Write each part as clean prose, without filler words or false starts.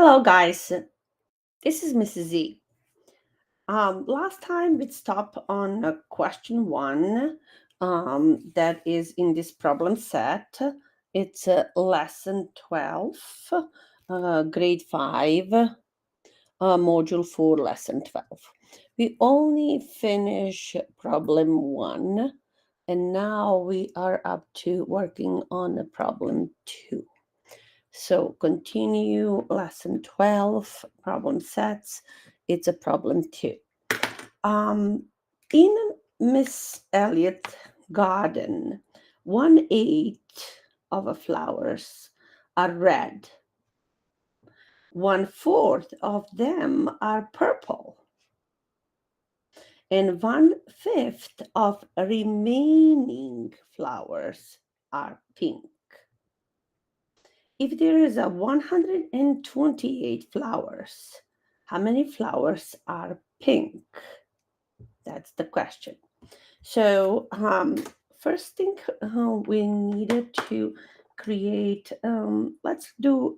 Hello, guys. This is Mrs.Z. Last time we stopped on question one that is in this problem set. It's lesson 12, grade 5, module 4, lesson 12. We only finish problem one, and now we are up to working on problem 2. So continue lesson 12, problem sets. It's a problem 2. In Miss Elliot garden, 1/8 of the flowers are red. 1/4 of them are purple. And 1/5 of remaining flowers are pink. If there is a 128 flowers, how many flowers are pink? That's the question. So first thing we needed to create, let's do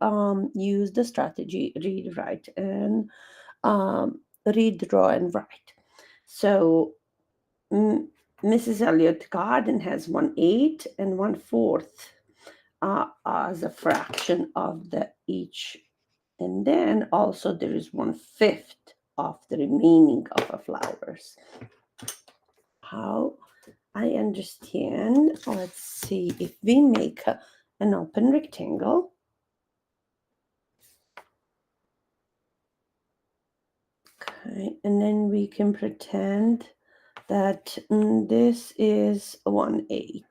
use the strategy read, write, and read, draw, and write. So Mrs. Elliot garden has 1/8 and 1/4 as a fraction of the each, and then also there is 1/5 of the remaining of the flowers. How I understand, let's see, if we make an open rectangle, okay, and then we can pretend that this is 1/8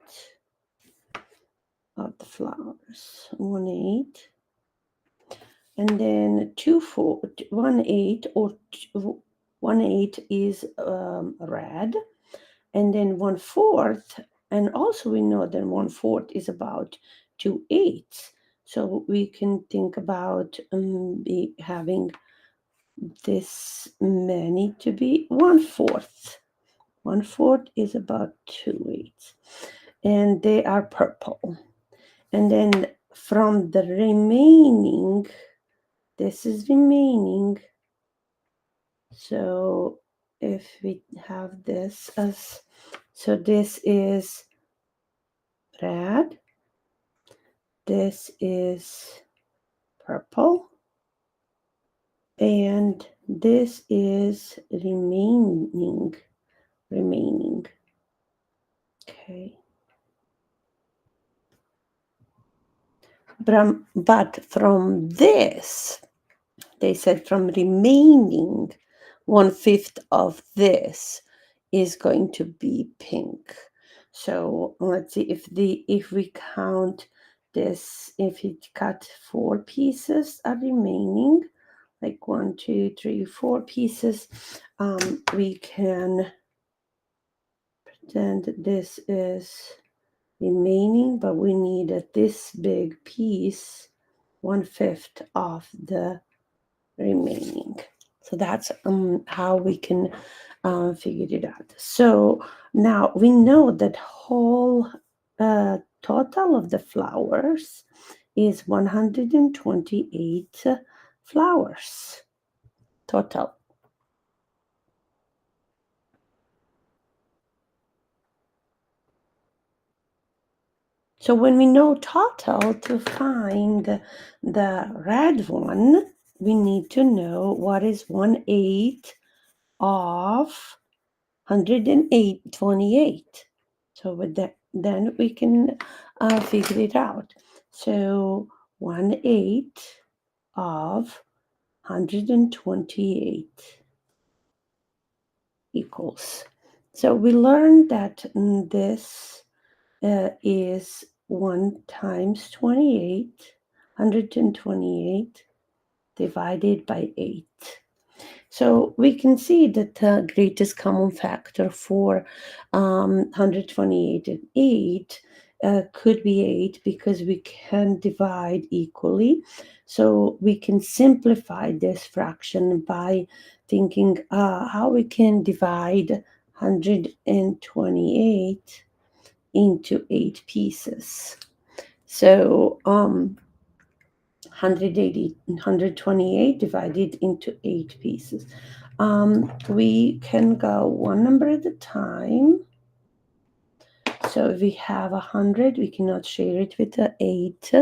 of the flowers, 1/8, and then 1/8 or 1/8 is red, and then 1/4, and also we know that 1/4 is about 2/8. So we can think about having this many to be 1/4. 1/4 is about 2/8, and they are purple. And then from the remaining, this is remaining. So if we have this as, so this is red, this is purple, and this is remaining. Okay. But from this, they said from remaining, 1/5 of this is going to be pink. So let's see if we count this, if we cut 4 pieces are remaining, like 1, 2, 3, 4 pieces, we can pretend this is remaining, but we need this big piece, 1/5 of the remaining. So that's how we can figure it out. So now we know that whole total of the flowers is 128 flowers total. So when we know total, to find the red one, we need to know what is 1/8 of 128. So with that, then we can figure it out. So 1/8 of 128 equals. So we learned that this is 1 times 28, 128 divided by 8. So we can see that the greatest common factor for 128 and 8 could be 8, because we can divide equally. So we can simplify this fraction by thinking how we can divide 128 into 8 pieces. So 128 divided into 8 pieces. We can go one number at a time. So if we have 100, we cannot share it with the 8.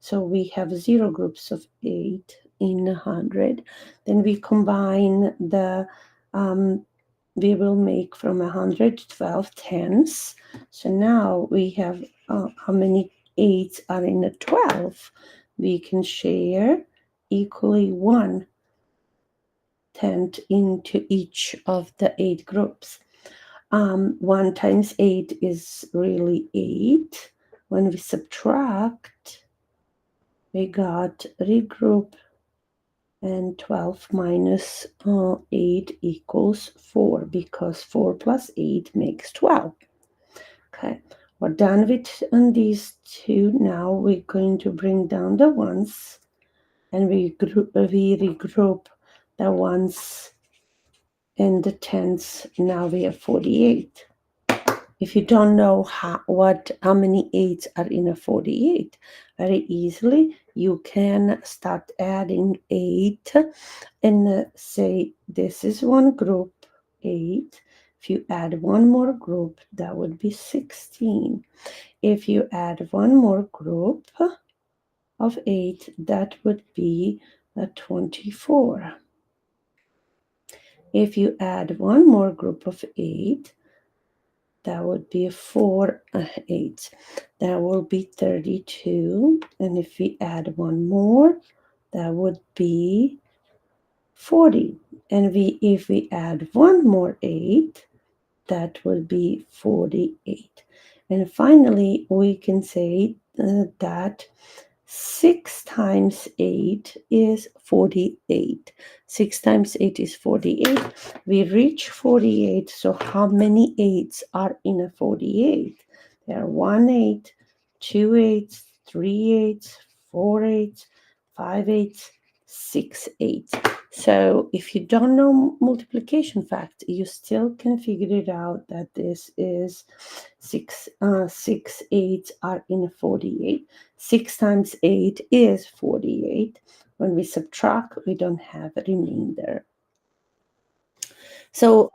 So we have 0 groups of 8 in 100. Then we combine the, we will make from 100 12 tens. So now we have how many 8s are in a 12. We can share equally 1 tenth into each of the 8 groups. 1 times 8 is really 8. When we subtract, we got regroup, and 12 minus 8 equals 4, because 4 plus 8 makes 12. Okay, we're done with these two. Now we're going to bring down the ones, and we regroup the ones and the tens. Now we have 48. If you don't know how many 8s are in a 48, very easily you can start adding 8 and say this is one group, 8. If you add one more group, that would be 16. If you add one more group of 8, that would be a 24. If you add one more group of 8, that would be 4 8. That will be 32. And if we add one more, that would be 40. And if we add one more 8, that will be 48. And finally, we can say that 6 times 8 is 48. 6 times 8 is 48. We reach 48. So how many 8s are in a 48? There are 1 8, 2 8s, 3 8s, 4 8s, 5 8s, 6 8s. So if you don't know multiplication fact, you still can figure it out that this is 6 8s are in a 48. 6 times 8 is 48. When we subtract, we don't have a remainder. So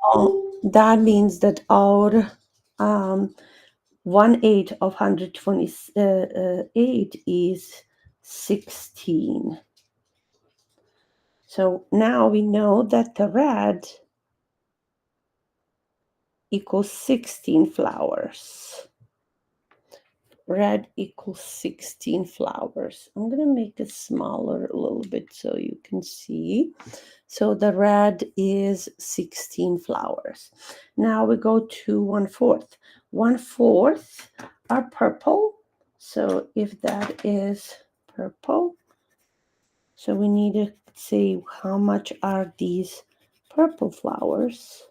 that means that our 1/8 of 128 is 16. So now we know that the red equals 16 flowers. Red equals 16 flowers. I'm going to make it smaller a little bit so you can see. So the red is 16 flowers. Now we go to 1/4. 1/4 are purple. So if that is purple, so we need to say how much are these purple flowers.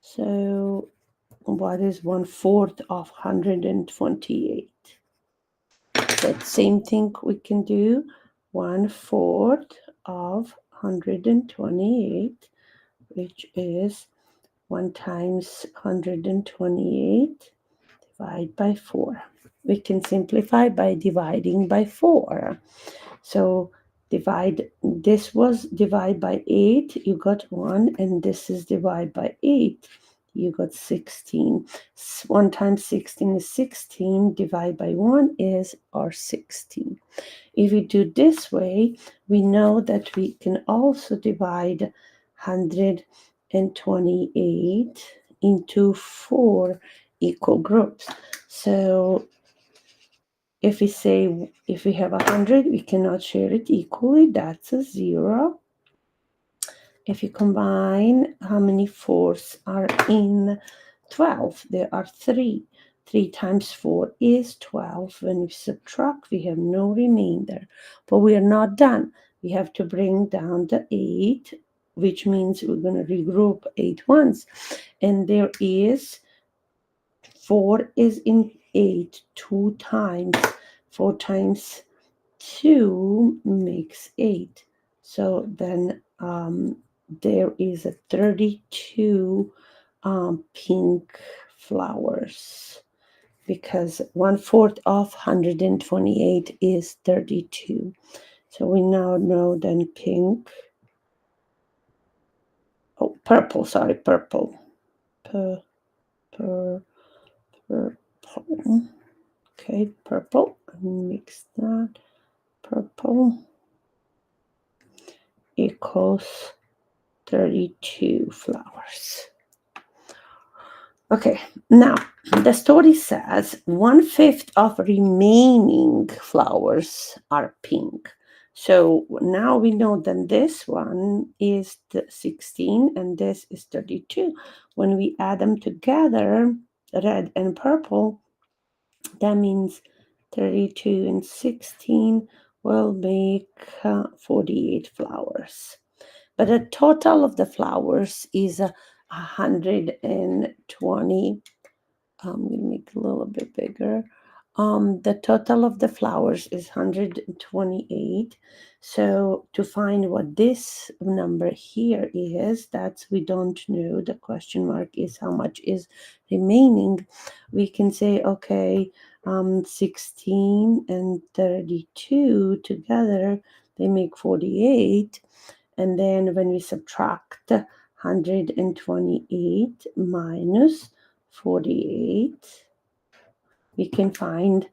So what is 1/4 of 128? That same thing we can do. 1/4 of 128, which is 1 times 128 divided by 4. We can simplify by dividing by 4. So this was divided by 8, you got 1, and this is divided by 8, you got 16. 1 times 16 is 16, divided by 1 is our 16. If we do this way, we know that we can also divide 128 into 4 equal groups. So if we say, if we have 100, we cannot share it equally. That's a 0. If you combine how many 4s are in 12, there are 3. 3 times 4 is 12. When we subtract, we have no remainder. But we are not done. We have to bring down the 8, which means we're going to regroup 8 ones. And there is 4 is in 8 2 times. 4 times 2 makes 8. So then there is a 32 pink flowers. because 1/4 of 128 is 32. So we now know then pink, purple, sorry, purple. Purple. Okay, purple. Mix that. Purple equals 32 flowers. Okay, now the story says 1/5 of remaining flowers are pink. So now we know that this one is 16 and this is 32. When we add them together, red and purple, that means 32 and 16 will make 48 flowers. But the total of the flowers is 120. I'm going to make it a little bit bigger. The total of the flowers is 128. So to find what this number here is, that's we don't know. The question mark is how much is remaining. We can say, okay, 16 and 32 together, they make 48. And then when we subtract 128 minus 48, we can find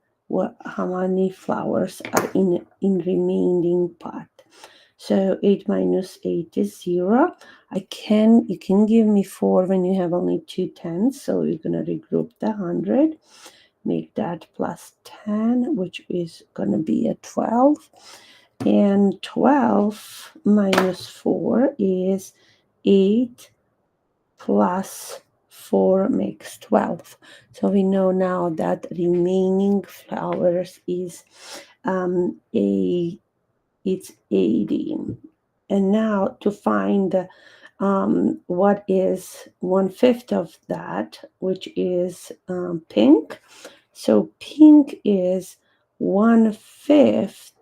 how many flowers are in remaining part. So 8 minus 8 is 0. You can give me 4 when you have only 2 tens. So we're going to regroup the 100. Make that plus 10, which is going to be a 12. And 12 minus 4 is 8 plus 4 makes 12. So we know now that remaining flowers is it's 80. And now to find what is 1/5 of that, which is pink. So pink is 1/5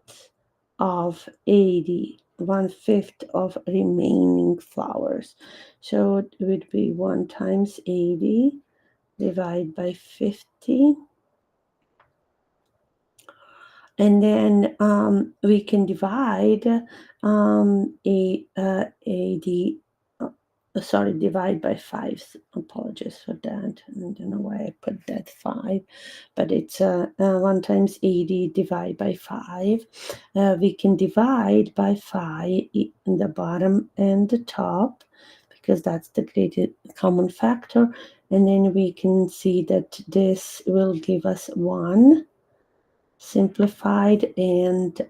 of 80, 1/5 of remaining flowers. So it would be 1 times 80 divided by 50. And then we can divide 80, divide by 5. Apologies for that. I don't know why I put that 5, but it's 1 times 80 divided by 5. We can divide by 5 in the bottom and the top, because that's the greatest common factor. And then we can see that this will give us 1 simplified, and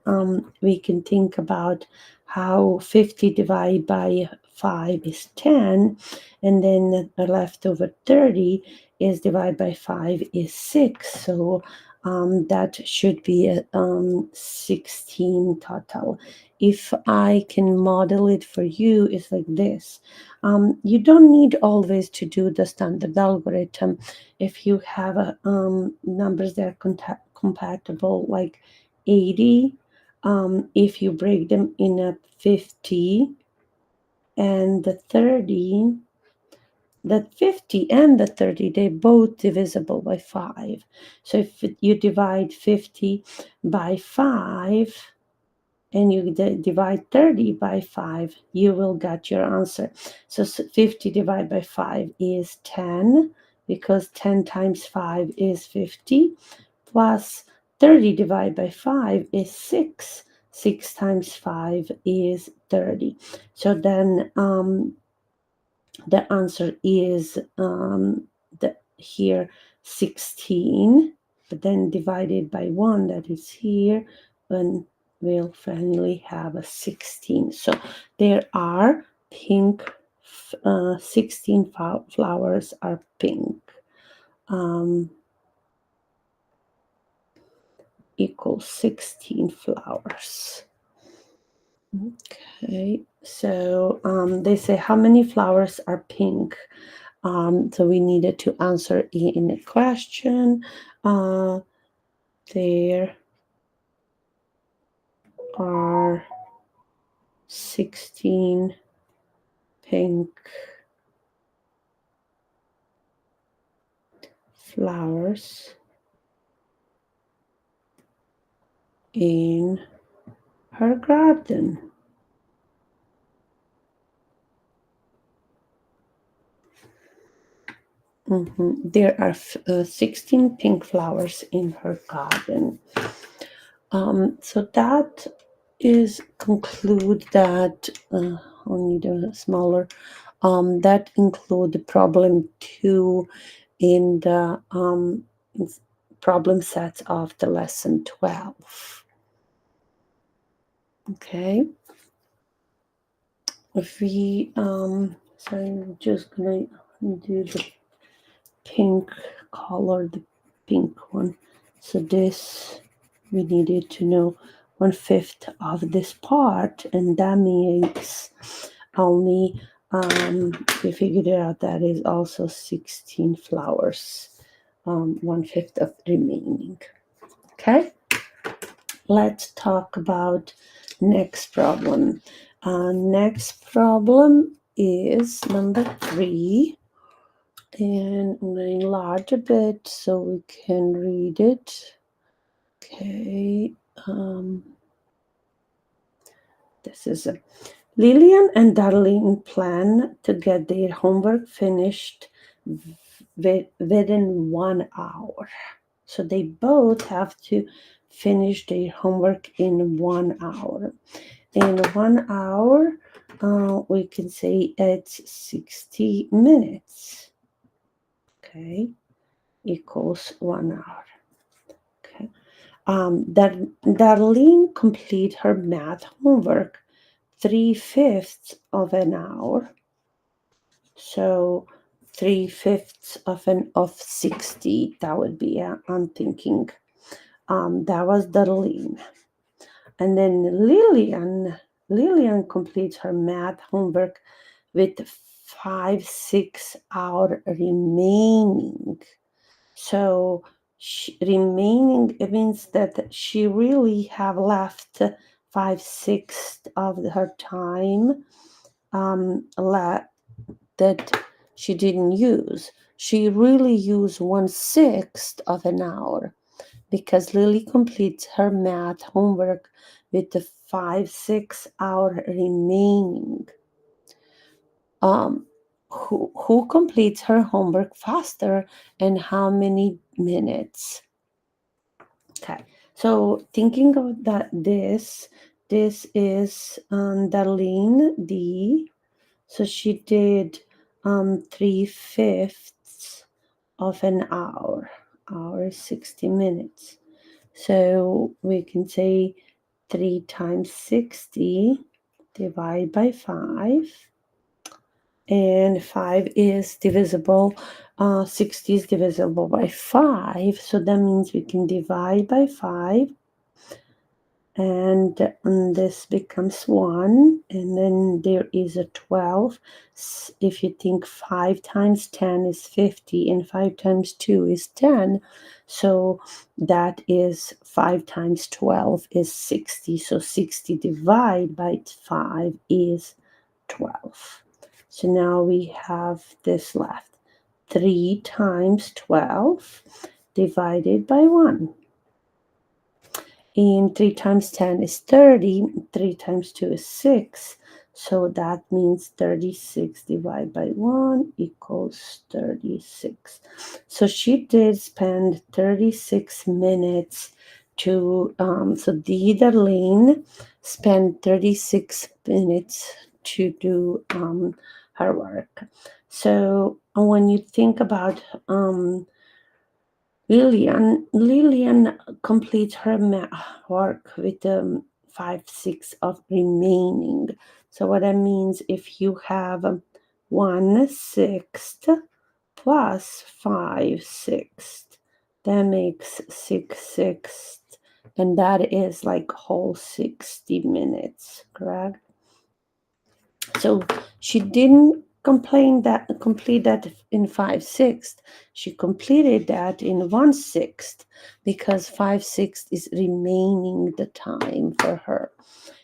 we can think about how 50 divided by 5 is 10, and then the leftover 30 is divided by 5 is 6. So that should be a 16 total. If I can model it for you, it's like this. You don't need always to do the standard algorithm. If you have numbers that are compatible, like 80, if you break them in a 50 and the 30, the 50 and the 30, they're both divisible by 5. So if you divide 50 by 5 and you divide 30 by 5, you will get your answer. So 50 divided by 5 is 10, because 10 times 5 is 50, plus 30 divided by 5 is 6. 6 times 5 is 30. So then the answer is here 16, but then divided by 1, that is here, and we'll finally have a 16. So there are pink, 16 flowers are pink. Equals 16 flowers. Okay, so they say how many flowers are pink? So we needed to answer in a question. There are 16 pink flowers in her garden. There are 16 pink flowers in her garden. So that is conclude that I'll need a smaller. That include the problem 2 in the problem sets of the lesson 12. Okay. If we so I'm just gonna do the pink color, the pink one. So this we needed to know 1/5 of this part, and that means only we figured it out that is also 16 flowers, 1/5 of remaining. Okay, let's talk about next problem. Next problem is number 3, and I'm going to enlarge a bit so we can read it. Okay, this is a Lillian and Darlene plan to get their homework finished within 1 hour. So they both have to finish their homework in 1 hour. In 1 hour, we can say it's 60 minutes. Okay, equals 1 hour. Okay. Darlene complete her math homework 3/5 of an hour. So 3/5 of 60. That would be. I'm thinking. That was Darlene, and then Lillian completes her math homework with 5-6 hour remaining. So remaining, it means that she really have left 5/6 of her time that she didn't use. She really used 1/6 of an hour because Lily completes her math homework with the 5-6 hour remaining. Who completes her homework faster and how many minutes? Okay, so thinking of that, this is Darlene D. So she did 3/5 of an hour 60 minutes. So we can say 3 times 60 divide by 5, and 5 is divisible, 60 is divisible by 5, so that means we can divide by 5, and this becomes 1, and then there is a 12. If you think 5 times 10 is 50 and 5 times 2 is 10, so that is 5 times 12 is 60, so 60 divided by 5 is 12. So now we have this left, 3 times 12 divided by 1. And 3 times 10 is 30. 3 times 2 is 6. So that means 36 divided by 1 equals 36. So she did spend 36 minutes to, so Darlene spent 36 minutes to do her work. So when you think about Lillian completes her work with 5/6 of remaining. So what that means, if you have 1/6 plus 5/6, that makes 6/6, and that is like whole 60 minutes, correct? So she didn't complete that in 5/6. She completed that in 1/6 because 5/6 is remaining the time for her.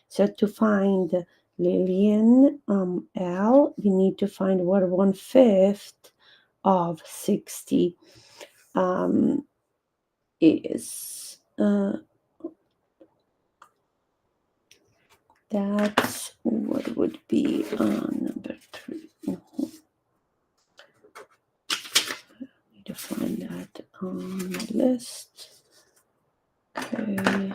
So to find Lillian L, we need to find what 1/5 of 60 is. That's what would be number 3. Need to find that on the list. Okay.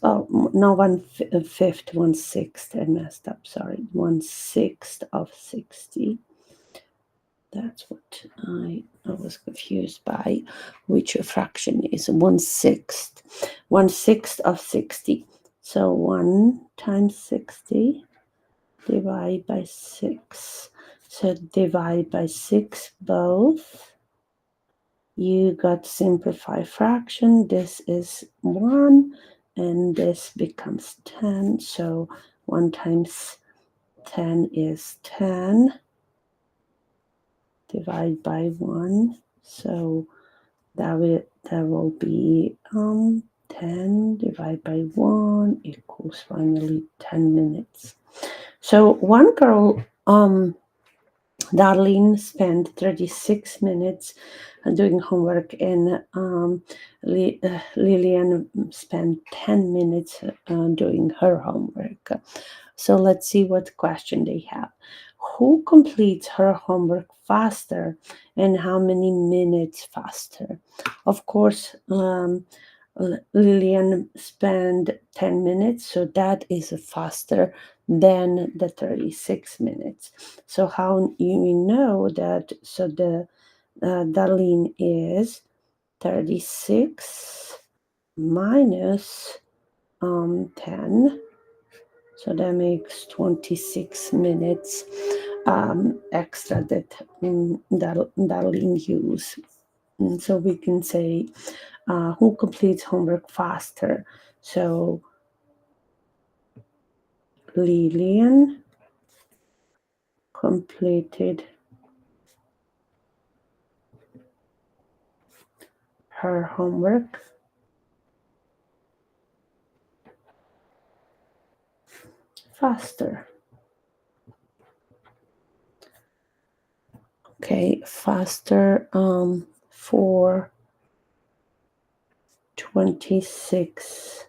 Oh, no, 1/5, 1/6. I messed up. Sorry, 1/6 of 60. That's what I was confused by. Which fraction is 1/6? 1/6 of 60. So 1 times 60 divide by 6. So divide by 6 both. You got simplified fraction. This is 1 and this becomes 10. So 1 times 10 is 10. Divide by 1. So that will be 10 divided by 1 equals finally 10 minutes. So one girl, Darlene, spent 36 minutes doing homework, and Lillian spent 10 minutes doing her homework. So let's see what question they have. Who completes her homework faster and how many minutes faster? Of course, Lillian spent 10 minutes, so that is faster than the 36 minutes. So how you know that? So the Darlene is 36 minus 10. So that makes 26 minutes extra that Darlene use. And so we can say who completes homework faster. So Lillian completed her homework faster. Okay, faster for 26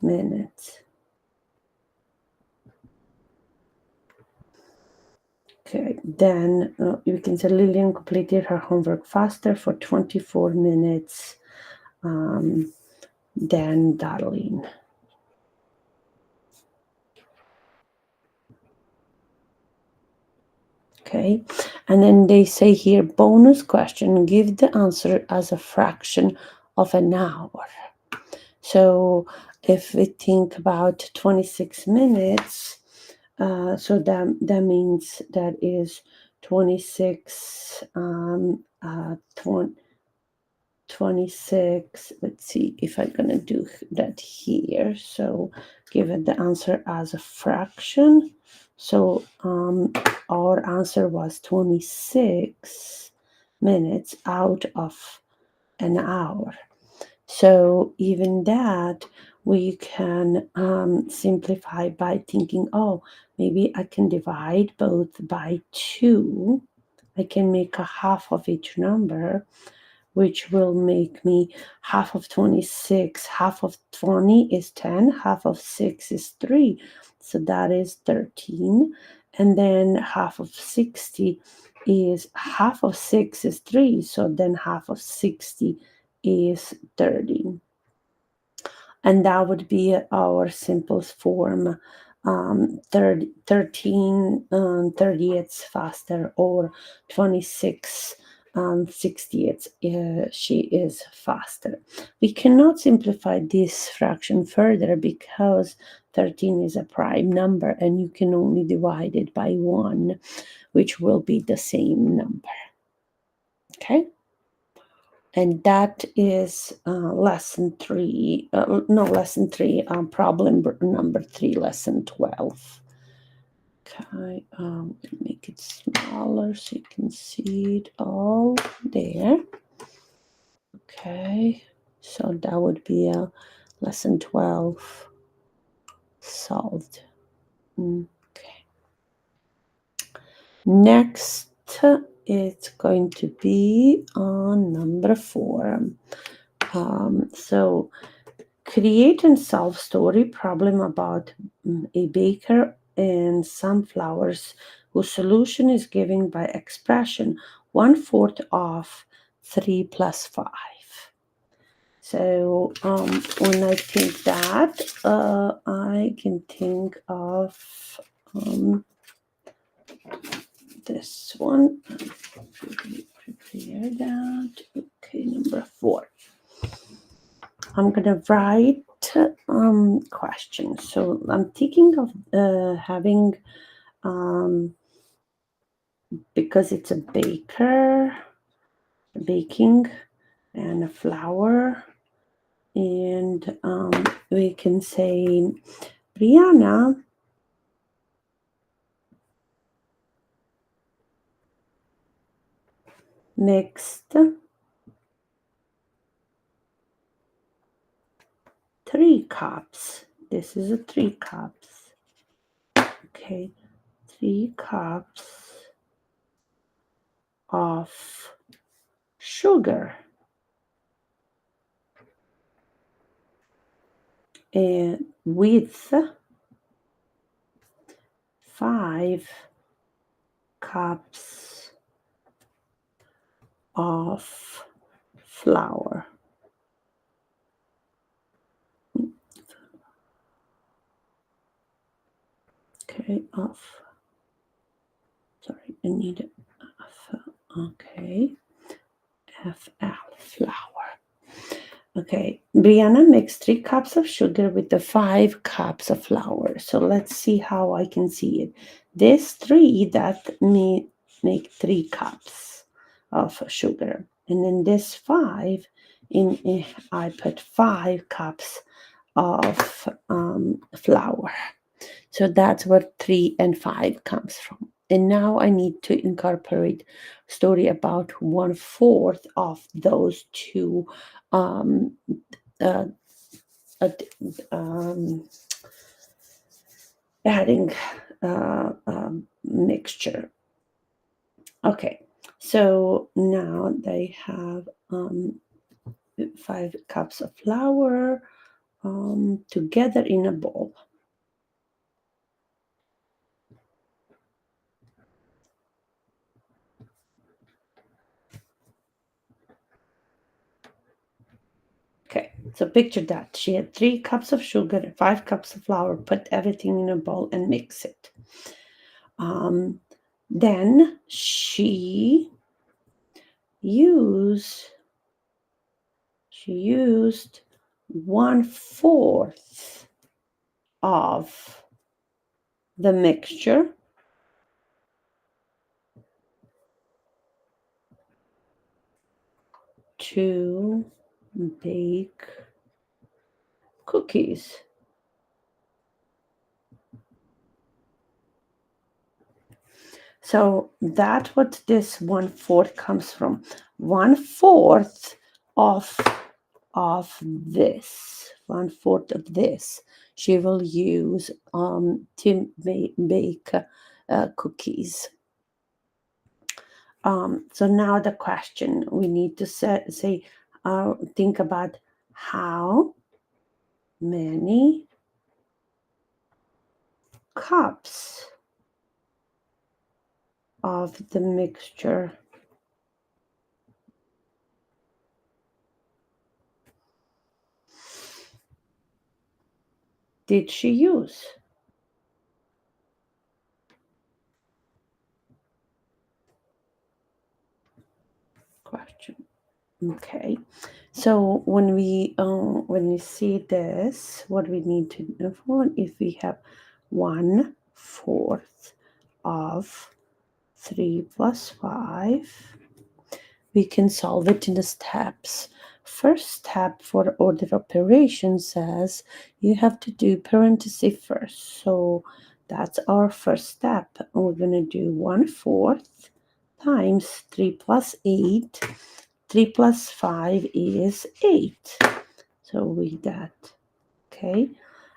minutes. Okay, then you can say Lillian completed her homework faster for 24 minutes than Darlene. Okay, and then they say here, bonus question, give the answer as a fraction of an hour. So if we think about 26 minutes, so that means that is 26, 26, let's see if I'm gonna do that here. So give it the answer as a fraction. So our answer was 26 minutes out of an hour. So even that we can simplify by thinking, oh, maybe I can divide both by 2. I can make a half of each number, which will make me half of 26. Half of 20 is 10. Half of 6 is 3. So that is 13. And then half of 60 is half of 6 is 3. So then half of 60 is 30. And that would be our simplest form. 13 30ths faster, or 26 60ths she is faster. We cannot simplify this fraction further because 13 is a prime number and you can only divide it by 1, which will be the same number. Okay, and that is lesson 3, problem number 3, lesson 12. Okay, make it smaller so you can see it all there. Okay, so that would be a lesson 12 solved. Okay, next it's going to be on number 4. So Create and solve story problem about a baker and some flowers whose solution is given by expression 1/4 of 3 plus 5. So when I think that, I can think of this one. Prepare that. Okay, number 4. I'm gonna write questions. So I'm thinking of having because it's a baking and a flour, and we can say, Brianna, mixed 3 cups. This is a 3 cups. Okay, 3 cups of sugar and with 5 cups of flour. Okay, sorry, I need okay, FL, flour. Okay, Brianna mixed 3 cups of sugar with the 5 cups of flour. So let's see how I can see it. This 3, that make 3 cups of sugar. And then this 5, I put 5 cups of flour. So that's where 3 and 5 comes from. And now I need to incorporate story about 1/4 of those two um, uh, adding mixture. Okay, so now they have 5 cups of flour together in a bowl. Okay, so picture that. She had 3 cups of sugar and 5 cups of flour, put everything in a bowl and mix it. Then she used 1/4 of the mixture to bake cookies. So that's what this 1/4 comes from. 1/4 of this, 1/4 of this, she will use to bake cookies. So now the question we need to say think about how many cups of the mixture did she use? Question. Okay, so when we see this, what we need to know for, if we have 1/4 of 3 plus 5, we can solve it in the steps. First step for order operation says you have to do parenthesis first. So that's our first step. We're going to do 1/4 times 3 plus 8. 3 plus 5 is 8. So read that. Okay.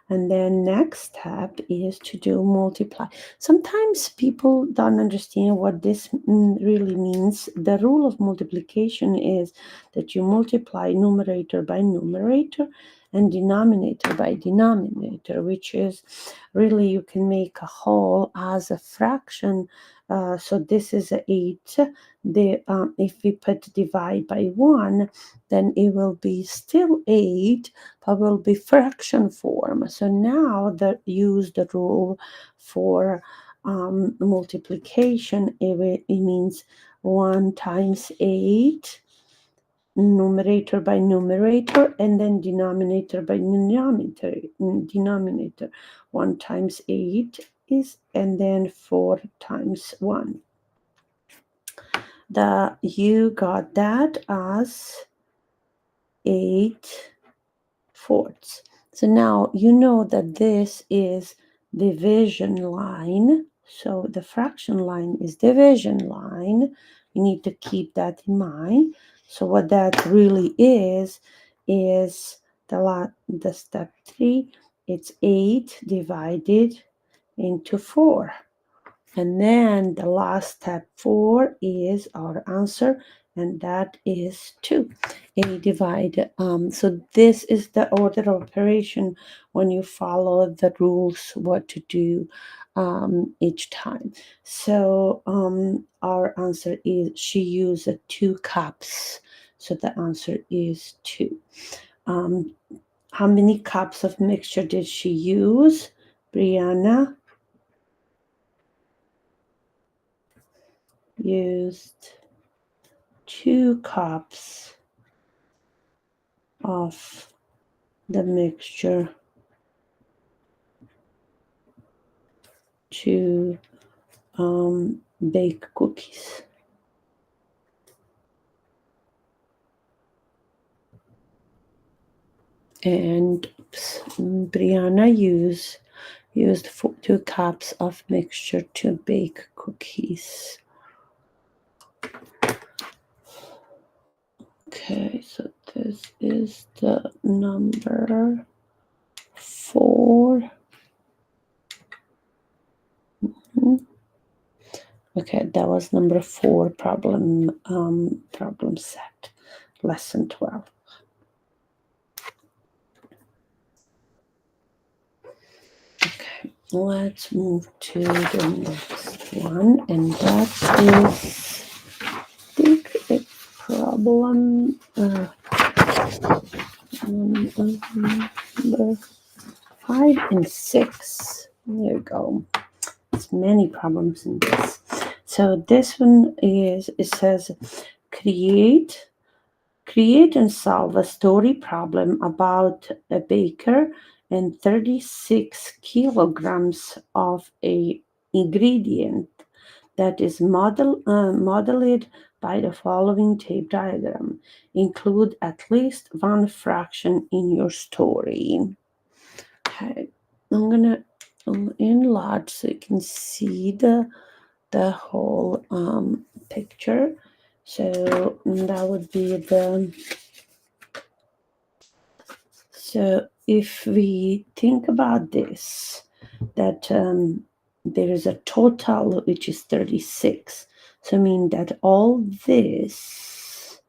And then next step is to do multiply. Sometimes people don't understand what this really means. The rule of multiplication is that you multiply numerator by numerator and denominator by denominator, which is really you can make a whole as a fraction. So this is 8. If we put divide by 1, then it will be still 8, but will be fraction form. So now use the rule for multiplication. It means 1 times 8, numerator by numerator, and then denominator by denominator. 1 times 8 is, and then 4 times 1. You got that as 8/4. So now you know that this is division line. So the fraction line is division line. You need to keep that in mind. So what that really is the step 3. It's 8 divided into 4. And then the last step 4 is our answer, and that is 2. A divide. So this is the order of operation when you follow the rules, what to do each time. So our answer is she used 2 cups. So the answer is 2. How many cups of mixture did she use, Brianna? Used 2 cups of the mixture to bake cookies. And Brianna used 2 cups of mixture to bake cookies. Okay, so this is the number 4. Okay, that was number 4 problem set, lesson 12. Okay, let's move to the next one, and that is, I think it's problem number 5 and 6. There you go. There's many problems in this. So this one is, it says, create and solve a story problem about a baker and 36 kilograms of a ingredient that is modeled by the following tape diagram. Include at least one fraction in your story. Okay, I'm gonna enlarge so you can see the whole picture. So that would be so if we think about this, that there is a total which is 36. So I mean that all this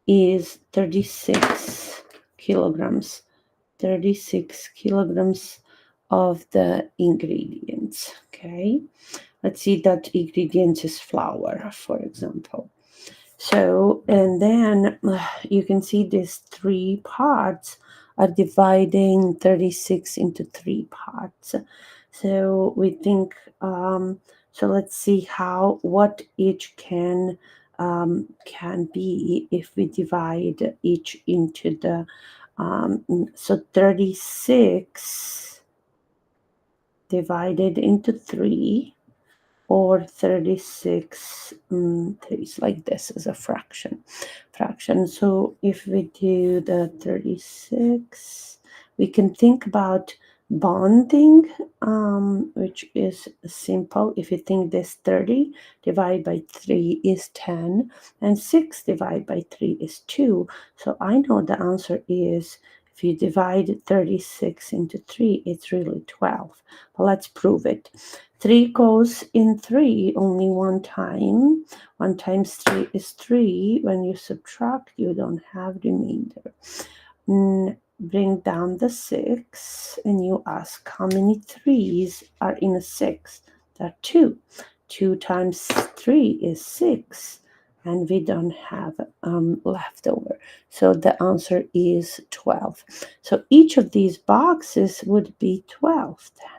is 36 kilograms. 36 kilograms of the ingredients. Okay, let's see that ingredient is flour, for example. So, and then you can see these 3 parts are dividing 36 into 3 parts. So we think, so let's see what each can be if we divide each into the, so 36 divided into 3, or 36 is like this as a fraction. So if we do the 36, we can think about bonding, which is simple. If you think this 30 divided by 3 is 10, and 6 divided by 3 is 2. So I know the answer is, if you divide 36 into 3, it's really 12. But let's prove it. 3 goes in 3 only one time. 1 times 3 is 3. When you subtract, you don't have remainder. bring down the 6, and you ask how many 3's are in a 6. There are 2. 2 times 3 is 6, and we don't have leftover. So the answer is 12. So each of these boxes would be 12 then.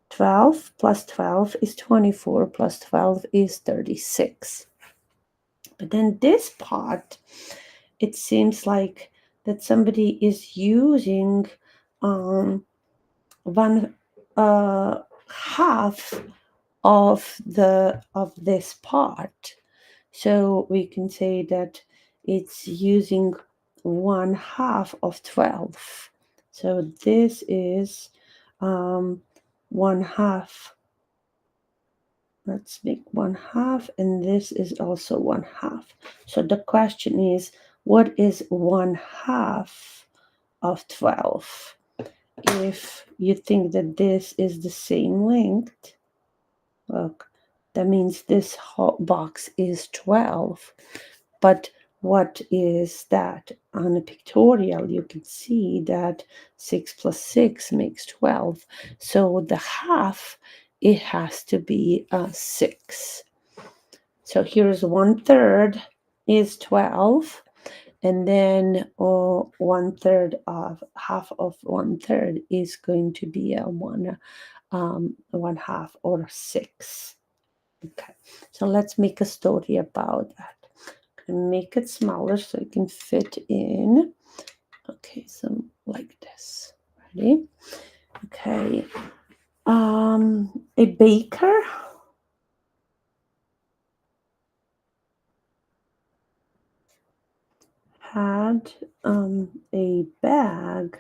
12 plus 12 is 24, plus 12 is 36. But then this part, it seems like that somebody is using one half of this part. So we can say that it's using 1/2 of 12. So this is 1/2. Let's make 1/2, and this is also 1/2. So the question is, what is 1/2 of 12? If you think that this is the same length, look, that means this whole box is 12. But what is that? On a pictorial, you can see that 6 plus 6 makes 12. So the half, it has to be 6. So here's 1/3 is 12. And then 1/3 of half of 1/3 is going to be a 1/2 or 6. Okay, so let's make a story about that. Make it smaller so it can fit in. Okay, so like this. Ready? Okay. A baker had a bag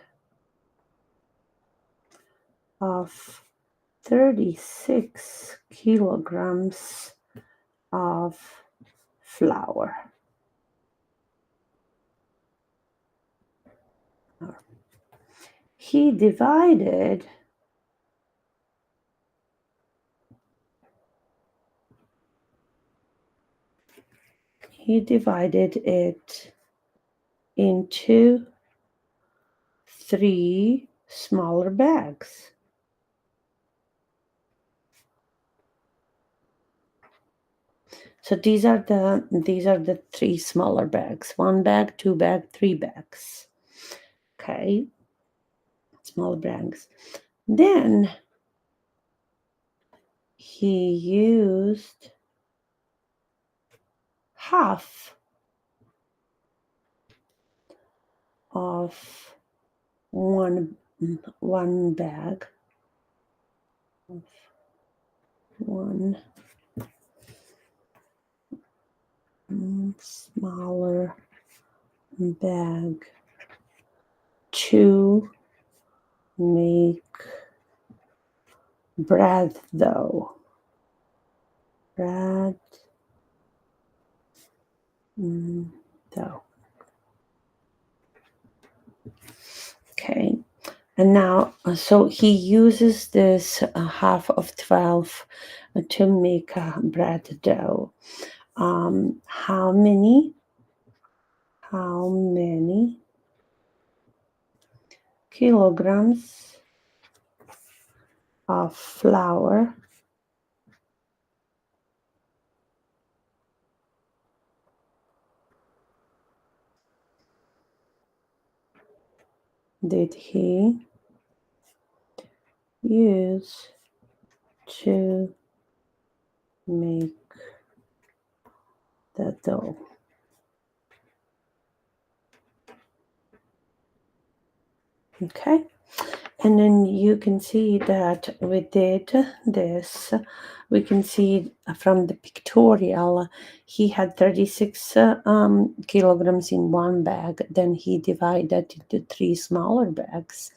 of 36 kilograms of flour. He divided it into 3 smaller bags. So these are the 3 smaller bags. 1 bag, 2 bag, 3 bags. Okay. Smaller bags. Then he used half of one bag of one smaller bag to make bread dough. Dough. Okay. And now, so he uses this half of 12 to make bread dough. How many kilograms of flour did he use to make the dough? Okay. And then you can see that we did this. We can see from the pictorial, he had 36 kilograms in one bag. Then he divided into 3 smaller bags.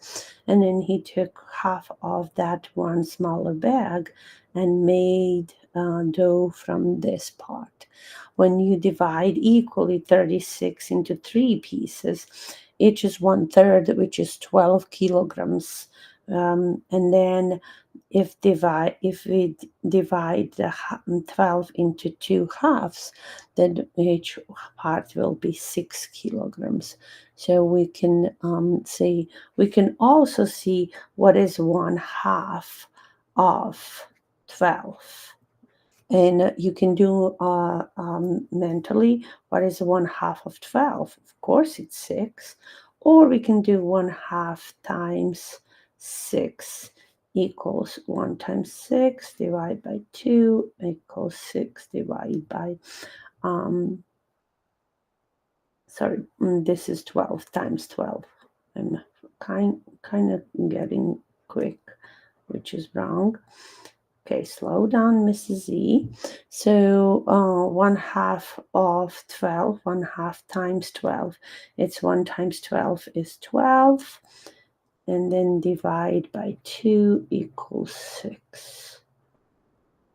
And then he took half of that one smaller bag and made dough from this part. When you divide equally 36 into 3 pieces, each is 1/3, which is 12 kilograms. And then if we divide the 12 into 2 halves, then each part will be 6 kilograms. So we can see, we can also see what is 1/2 of 12. And you can do mentally, what is 1/2 of 12? Of course, it's 6. Or we can do 1/2 times 6 equals 1 times 6 divided by 2 equals 6 divided by, this is 12 times 12. I'm kind of getting quick, which is wrong. Okay, slow down, Mrs.Z. So 1/2 of 12, 1/2 times 12. It's 1 times 12 is 12. And then divide by 2 equals 6.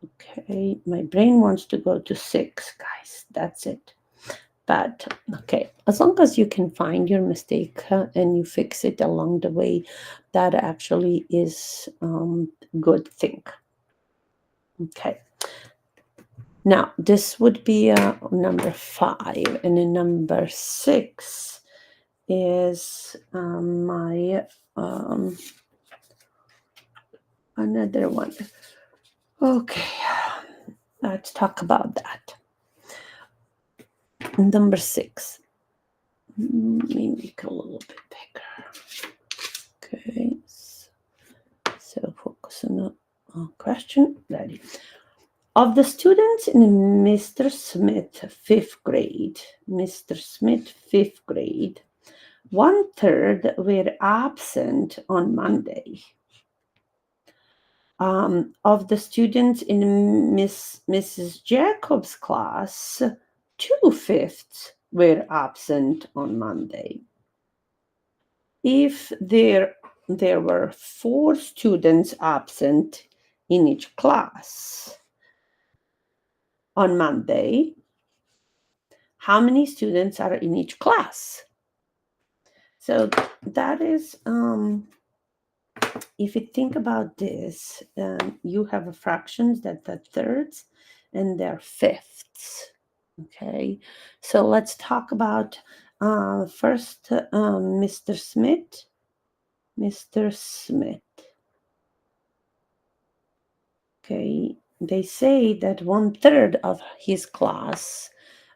Okay, my brain wants to go to 6, guys. That's it. But okay, as long as you can find your mistake and you fix it along the way, that actually is a good thing. Okay. Now, this would be number 5, and then number 6 is my another one. Okay, let's talk about that. Number 6. Let me make it a little bit bigger. Okay, so focus on the question. Ready. Of the students in Mr. Smith 5th grade, 1/3 were absent on Monday. Of the students in Mrs. Jacobs' class, 2/5 were absent on Monday. If there were 4 students absent in each class on Monday, how many students are in each class? So that is, if you think about this, you have fractions that are thirds and they're fifths. Okay, so let's talk about first Mr. Smith. Mr. Smith. Okay, they say that 1/3 of his class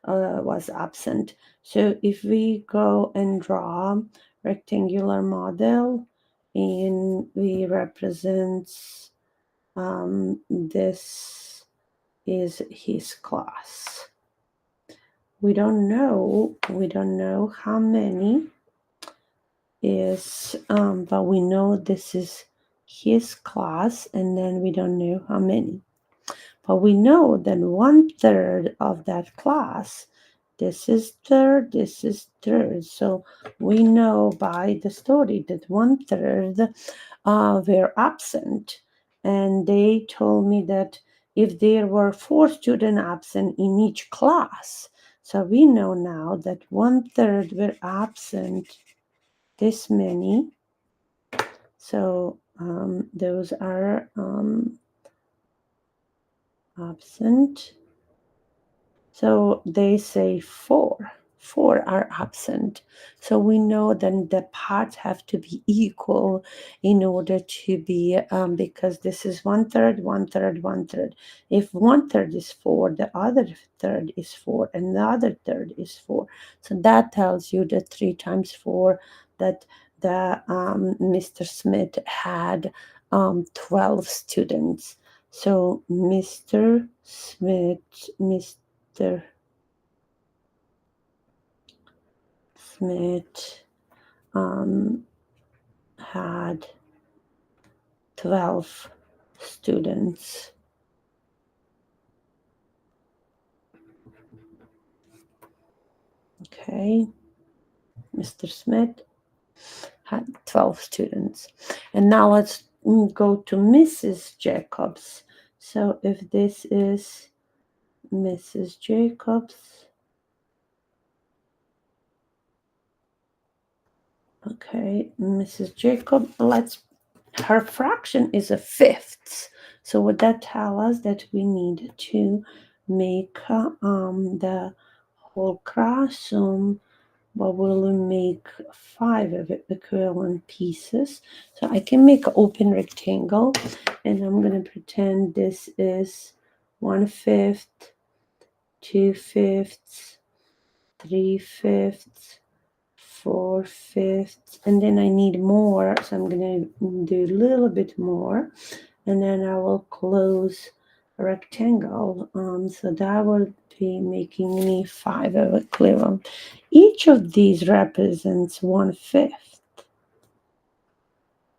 was absent. So if we go and draw rectangular model and we represent this is his class. We don't know how many is, but we know this is his class, and then we don't know how many. But we know that 1/3 of that class, this is third, this is third. So we know by the story that 1/3 were absent. And they told me that if there were 4 students absent in each class, so we know now that 1/3 were absent, this many. So those are absent. So they say 4 are absent. So we know then the parts have to be equal in order to be, because this is 1/3, 1/3, 1/3. If 1/3 is 4, the other third is 4, and the other third is 4. So that tells you that 3 times 4, that the Mr. Smith had 12 students. So Mr. Smith had 12 students. Okay, Mr. Smith had 12 students. And now let's go to Mrs. Jacobs. So if this is Mrs. Jacobs, okay, Mrs. Jacob, let's her fraction is a fifth. So would that tell us that we need to make the whole crossum? But we'll make 5 of it equivalent pieces. So I can make an open rectangle, and I'm going to pretend this is 1/5, 2/5, 3/5, 4/5, and then I need more, so I'm going to do a little bit more, and then I will close a rectangle. So that will be making me 5 of equivalent. Each of these represents 1/5.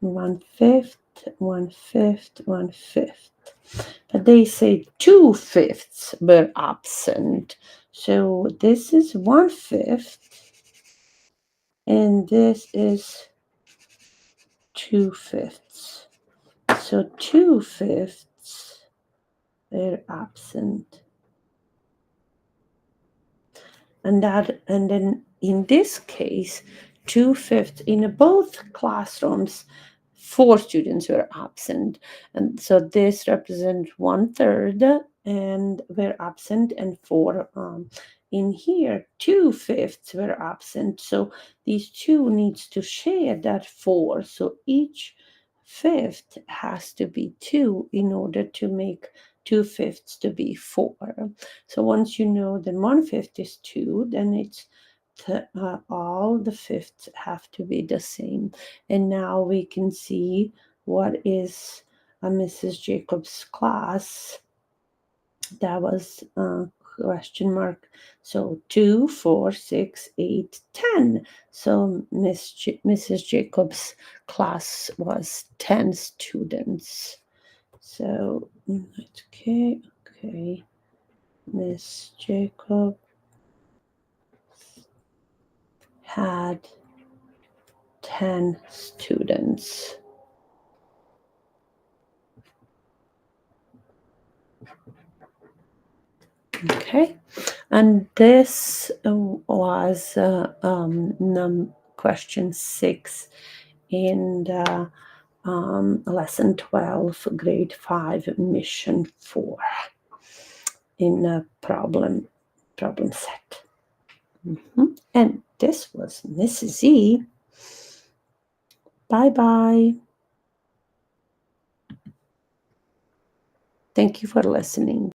1/5, 1/5, 1/5. But they say 2/5 were absent. So this is 1/5, and this is 2/5. So 2/5 were absent. And then in this case, 2/5 in both classrooms, 4 students were absent, and so this represents 1/3 and were absent, and 4 in here 2/5 were absent. So these 2 needs to share that 4. So each fifth has to be 2 in order to make 2/5 to be 4. So once you know that 1/5 is 2, then it's all the fifths have to be the same. And now we can see what is a Mrs. Jacobs class. That was question mark. So 2, 4, 6, 8, 10. So Mrs. Jacobs class was 10 students. So okay. Miss Jacob had 10 students. Okay, and this was question 6 in the lesson 12, grade 5, mission 4 in a problem set. And this was Mrs. Z. Bye-bye. Thank you for listening.